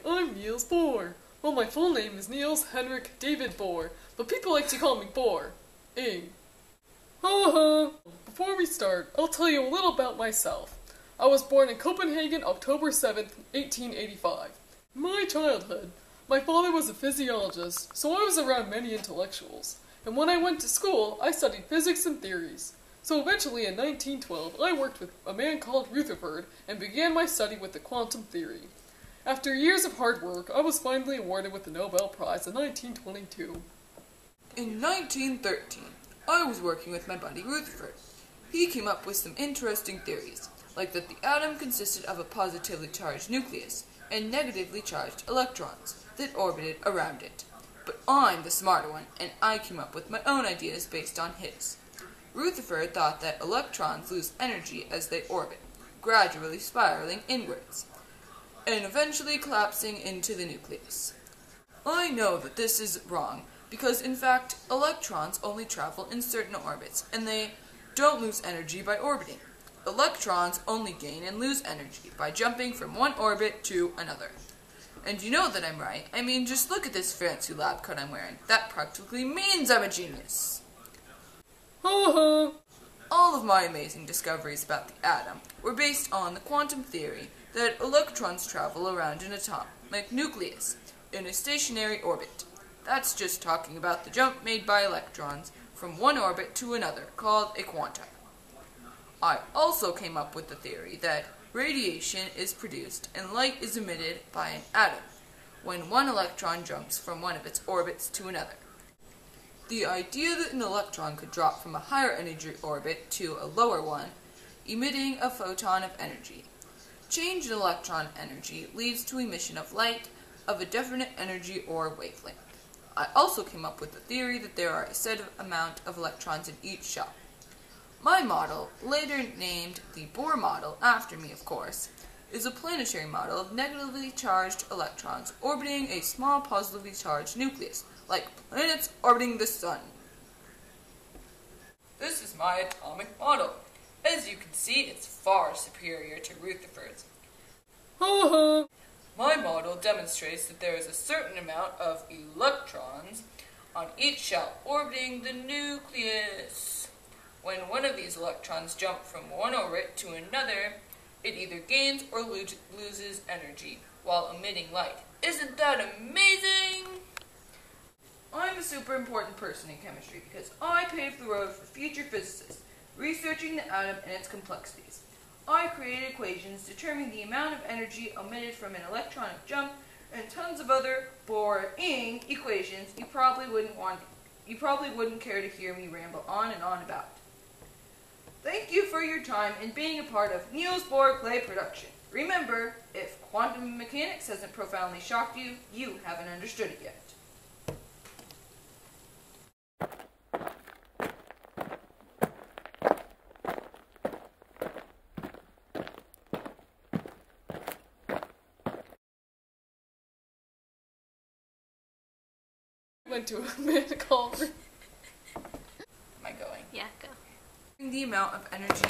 I'm Neils Bohr. Well, my full name is Niels Henrik David Bohr, but people like to call me Bohr. Ing. Before we start, I'll tell you a little about myself. I was born in Copenhagen, October 7th, 1885. My childhood. My father was a physiologist, so I was around many intellectuals. And when I went to school, I studied physics and theories. So eventually in 1912, I worked with a man called Rutherford and began my study with the quantum theory. After years of hard work, I was finally awarded with the Nobel Prize in 1922. In 1913, I was working with my buddy Rutherford. He came up with some interesting theories, like that the atom consisted of a positively charged nucleus and negatively charged electrons that orbited around it. But I'm the smarter one, and I came up with my own ideas based on his. Rutherford thought that electrons lose energy as they orbit, gradually spiraling inwards, and eventually collapsing into the nucleus. I know that this is wrong, because in fact, electrons only travel in certain orbits, and they don't lose energy by orbiting. Electrons only gain and lose energy by jumping from one orbit to another. And you know that I'm right. I mean, just look at this fancy lab coat I'm wearing. That practically means I'm a genius. All of my amazing discoveries about the atom were based on the quantum theory that electrons travel around an atomic nucleus in a stationary orbit. That's just talking about the jump made by electrons from one orbit to another, called a quantum. I also came up with the theory that radiation is produced and light is emitted by an atom when one electron jumps from one of its orbits to another. The idea that an electron could drop from a higher energy orbit to a lower one, emitting a photon of energy. Change in electron energy leads to emission of light of a definite energy or wavelength. I also came up with the theory that there are a set amount of electrons in each shell. My model, later named the Bohr model, after me of course, is a planetary model of negatively charged electrons orbiting a small positively charged nucleus, like planets orbiting the sun. This is my atomic model. As you can see, it's far superior to Rutherford's. My model demonstrates that there is a certain amount of electrons on each shell orbiting the nucleus. When one of these electrons jump from one orbit to another, it either gains or loses energy while emitting light. Isn't that amazing? I'm a super important person in chemistry because I paved the road for future physicists researching the atom and its complexities. I created equations determining the amount of energy emitted from an electronic jump and tons of other boring equations you probably wouldn't care to hear me ramble on and on about. Thank you for your time in being a part of Neils Bohr Clay Production. Remember, if quantum mechanics hasn't profoundly shocked you, you haven't understood it yet. Went to a man called... Am I going? Yeah, go. The amount of energy...